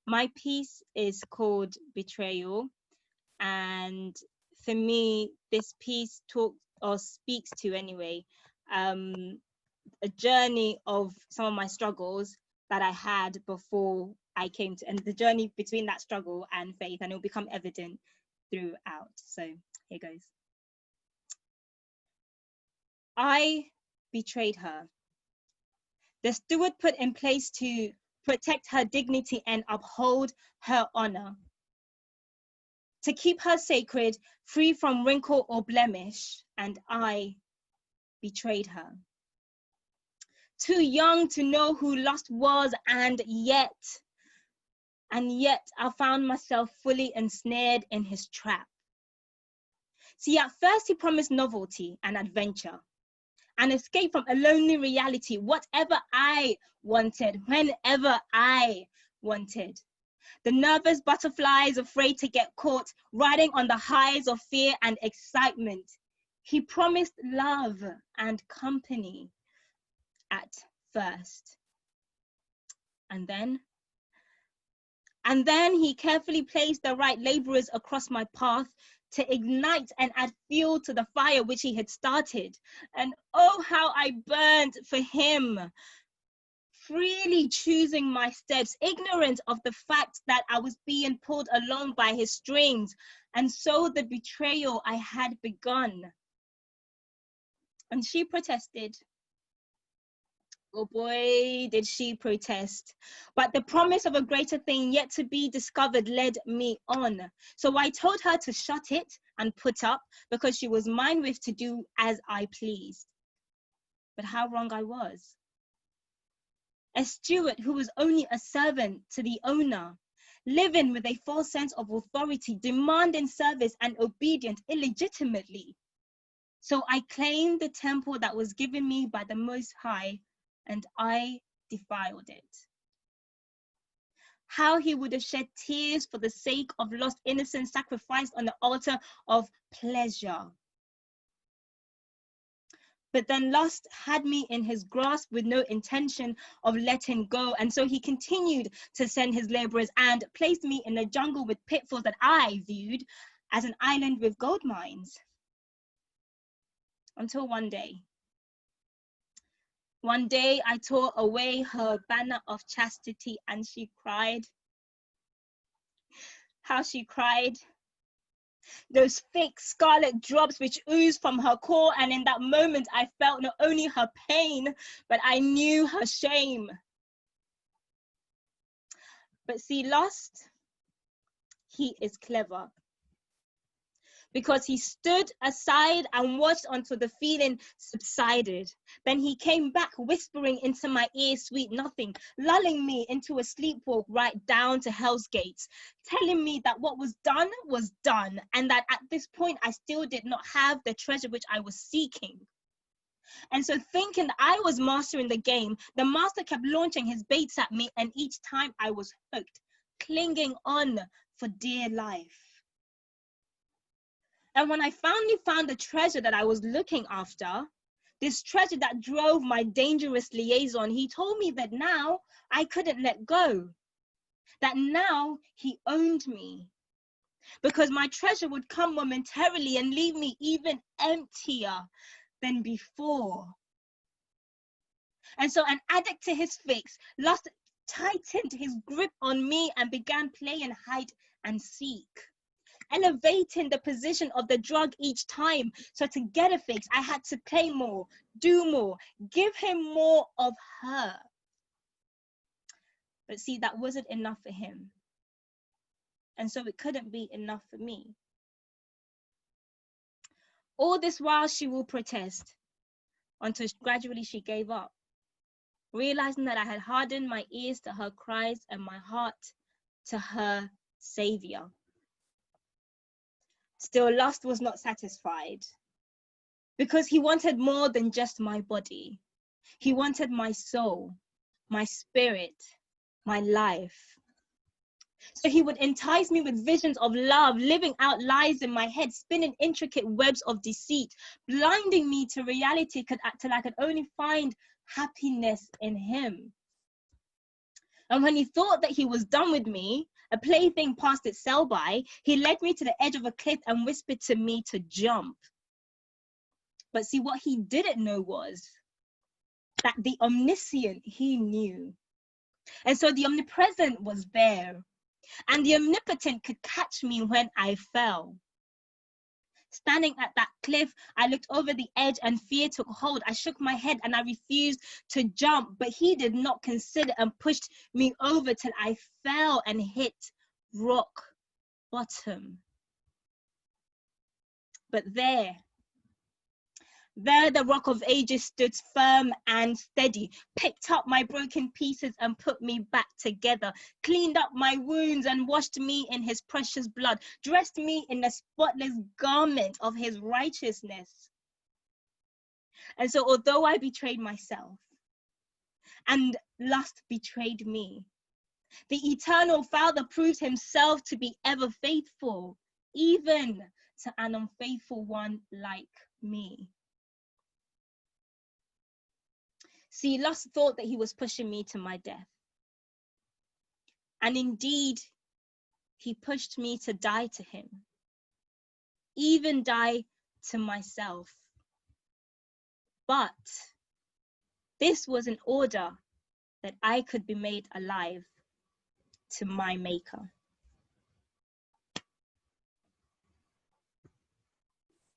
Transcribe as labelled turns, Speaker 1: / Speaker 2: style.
Speaker 1: My piece is called Betrayal, and for me, this piece talks or speaks to anyway a journey of some of my struggles that I had before I came to, and the journey between that struggle and faith, and it will become evident throughout. So here goes. I betrayed her. The steward put in place to protect her dignity and uphold her honor, to keep her sacred, free from wrinkle or blemish, and I betrayed her. Too young to know who lust was, and yet I found myself fully ensnared in his trap. See, at first he promised novelty and adventure, an escape from a lonely reality, whatever I wanted, whenever I wanted. The nervous butterflies afraid to get caught, riding on the highs of fear and excitement. He promised love and company at first. And then he carefully placed the right laborers across my path to ignite and add fuel to the fire which he had started. And oh, how I burned for him, freely choosing my steps, ignorant of the fact that I was being pulled along by his strings, and so the betrayal I had begun. And she protested. Oh boy, did she protest. But the promise of a greater thing yet to be discovered led me on. So I told her to shut it and put up, because she was mine with to do as I pleased. But how wrong I was. A steward who was only a servant to the owner, living with a false sense of authority, demanding service and obedience illegitimately. So I claimed the temple that was given me by the Most High, and I defiled it. How he would have shed tears for the sake of lost innocence sacrificed on the altar of pleasure. But then lust had me in his grasp with no intention of letting go. And so he continued to send his laborers and placed me in a jungle with pitfalls that I viewed as an island with gold mines. Until one day I tore away her banner of chastity, and she cried. How she cried. Those fake scarlet drops which oozed from her core, and in that moment I felt not only her pain, but I knew her shame. But see, lust, he is clever, because he stood aside and watched until the feeling subsided. Then he came back whispering into my ear sweet nothing, lulling me into a sleepwalk right down to hell's gates, telling me that what was done, and that at this point I still did not have the treasure which I was seeking. And so, thinking that I was mastering the game, the master kept launching his baits at me, and each time I was hooked, clinging on for dear life. And when I finally found the treasure that I was looking after, this treasure that drove my dangerous liaison, he told me that now I couldn't let go, that now he owned me, because my treasure would come momentarily and leave me even emptier than before. And so, an addict to his fix, lust tightened his grip on me and began playing hide and seek, elevating the position of the drug each time. So to get a fix, I had to play more, do more, give him more of her. But see, that wasn't enough for him. And so it couldn't be enough for me. All this while she will protest until gradually she gave up, realizing that I had hardened my ears to her cries and my heart to her savior. Still, lust was not satisfied, because he wanted more than just my body. He wanted my soul, my spirit, my life. So he would entice me with visions of love, living out lies in my head, spinning intricate webs of deceit, blinding me to reality till I could only find happiness in him. And when he thought that he was done with me, a plaything passed its sell-by, he led me to the edge of a cliff and whispered to me to jump. But see, what he didn't know was that the omniscient, he knew. And so the omnipresent was there. And the omnipotent could catch me when I fell. Standing at that cliff, I looked over the edge and fear took hold. I shook my head and I refused to jump, but he did not consider and pushed me over till I fell and hit rock bottom. But there the Rock of Ages stood firm and steady, picked up my broken pieces and put me back together, cleaned up my wounds and washed me in his precious blood, dressed me in the spotless garment of his righteousness. And so although I betrayed myself and lust betrayed me, the eternal Father proves himself to be ever faithful, even to an unfaithful one like me. See, lust thought that he was pushing me to my death. And indeed, he pushed me to die to him, even die to myself. But this was in order that I could be made alive to my Maker.